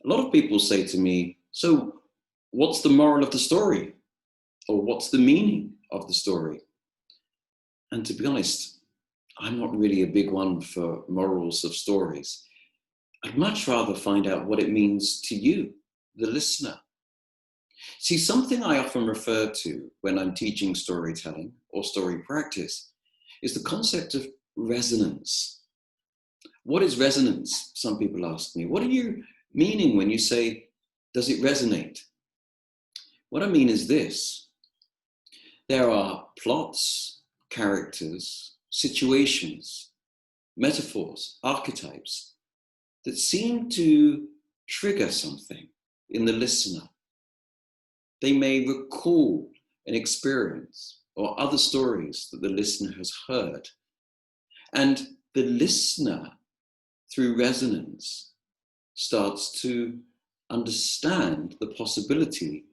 A lot of people say to me, so what's the moral of the story? Or what's the meaning of the story? And to be honest, I'm not really a big one for morals of stories. I'd much rather find out what it means to you, the listener. See, something I often refer to when I'm teaching storytelling or story practice is the concept of resonance. What is resonance? Some people ask me. What are you meaning when you say, does it resonate? What I mean is this. There are plots, characters, situations, metaphors, archetypes that seem to trigger something in the listener. They may recall an experience or other stories that the listener has heard. And the listener, through resonance, starts to understand the possibility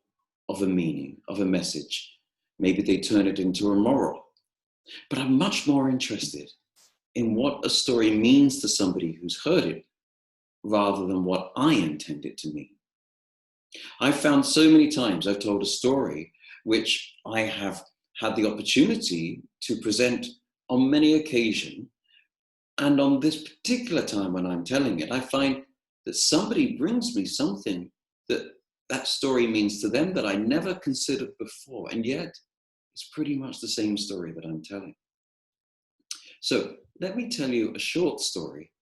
of a meaning, of a message. Maybe they turn it into a moral. But I'm much more interested in what a story means to somebody who's heard it, rather than what I intend it to mean. I've found so many times I've told a story which I have had the opportunity to present on many occasions. And on this particular time when I'm telling it, I find that somebody brings me something that story means to them that I never considered before. And yet it's pretty much the same story that I'm telling. So let me tell you a short story.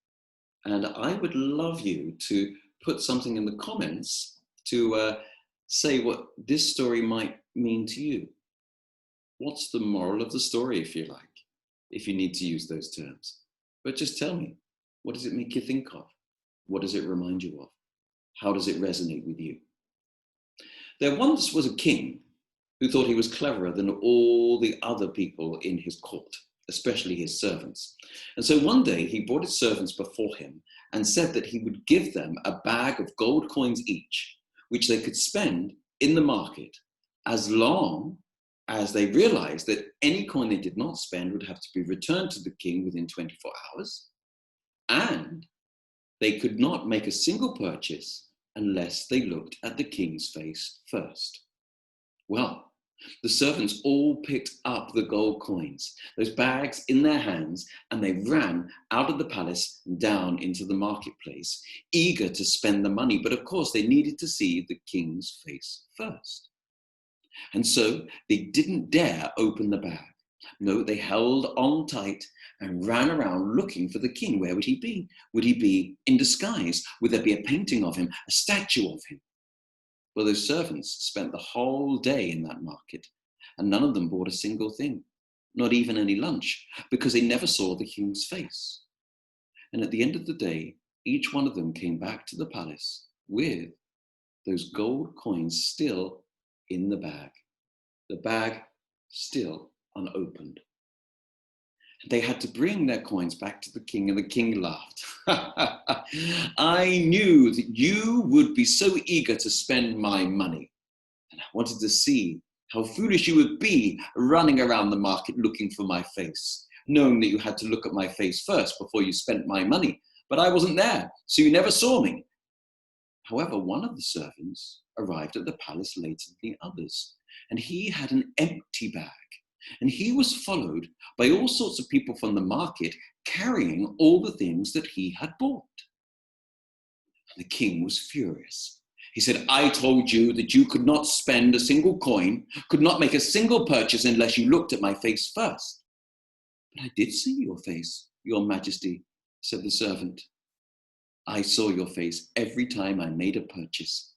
And I would love you to put something in the comments to say what this story might mean to you. What's the moral of the story, if you like, if you need to use those terms? But just tell me, what does it make you think of? What does it remind you of? How does it resonate with you? There once was a king who thought he was cleverer than all the other people in his court, especially his servants. And so one day he brought his servants before him and said that he would give them a bag of gold coins each, which they could spend in the market as long as they realized that any coin they did not spend would have to be returned to the king within 24 hours, and they could not make a single purchase unless they looked at the king's face first. Well, the servants all picked up the gold coins, those bags in their hands, and they ran out of the palace and down into the marketplace, eager to spend the money. But of course, they needed to see the king's face first. And so they didn't dare open the bag. No, they held on tight and ran around looking for the king. Where would he be? Would he be in disguise? Would there be a painting of him, a statue of him? Well, those servants spent the whole day in that market, and none of them bought a single thing, not even any lunch, because they never saw the king's face. And at the end of the day, each one of them came back to the palace with those gold coins still in the bag still unopened. They had to bring their coins back to the king, and the king laughed. I knew that you would be so eager to spend my money, and I wanted to see how foolish you would be running around the market looking for my face, knowing that you had to look at my face first before you spent my money. But I wasn't there, so you never saw me. However, one of the servants arrived at the palace later than the others, and he had an empty bag. And he was followed by all sorts of people from the market carrying all the things that he had bought. And the king was furious. He said, I told you that you could not spend a single coin, could not make a single purchase unless you looked at my face first. But I did see your face, your majesty, said the servant. I saw your face every time I made a purchase.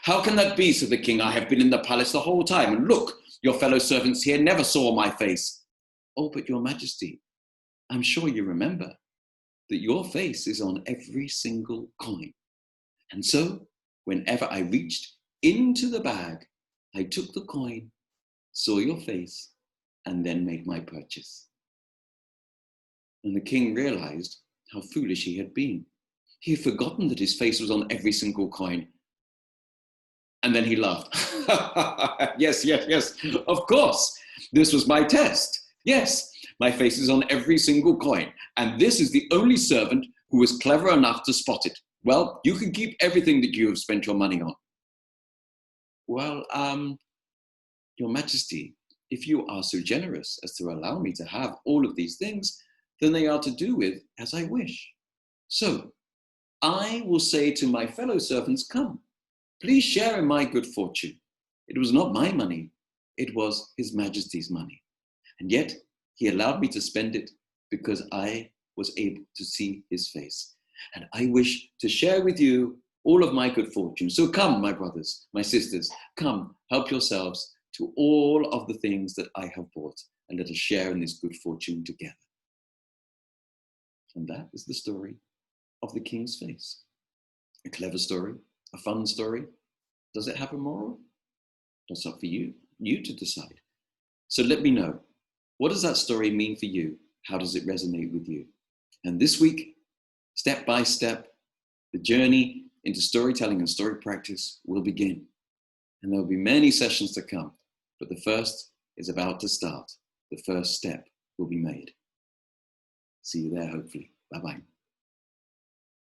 How can that be, said the king? I have been in the palace the whole time, and look, your fellow servants here never saw my face. Oh, but your majesty, I'm sure you remember that your face is on every single coin. And so, whenever I reached into the bag, I took the coin, saw your face, and then made my purchase. And the king realized how foolish he had been. He had forgotten that his face was on every single coin. And then he laughed. Yes, of course. This was my test. Yes, my face is on every single coin. And this is the only servant who was clever enough to spot it. Well, you can keep everything that you have spent your money on. Well, Your Majesty, if you are so generous as to allow me to have all of these things, then they are to do with as I wish. So I will say to my fellow servants, come, please share in my good fortune. It was not my money, it was His Majesty's money. And yet He allowed me to spend it because I was able to see His face. And I wish to share with you all of my good fortune. So come, my brothers, my sisters, come, help yourselves to all of the things that I have bought, and let us share in this good fortune together. And that is the story of the king's face. A clever story, a fun story. Does it have a moral? That's up for you to decide. So let me know, what does that story mean for you? How does it resonate with you? And this week, step by step, the journey into storytelling and story practice will begin. And there will be many sessions to come, but the first is about to start. The first step will be made. See you there, hopefully. Bye-bye.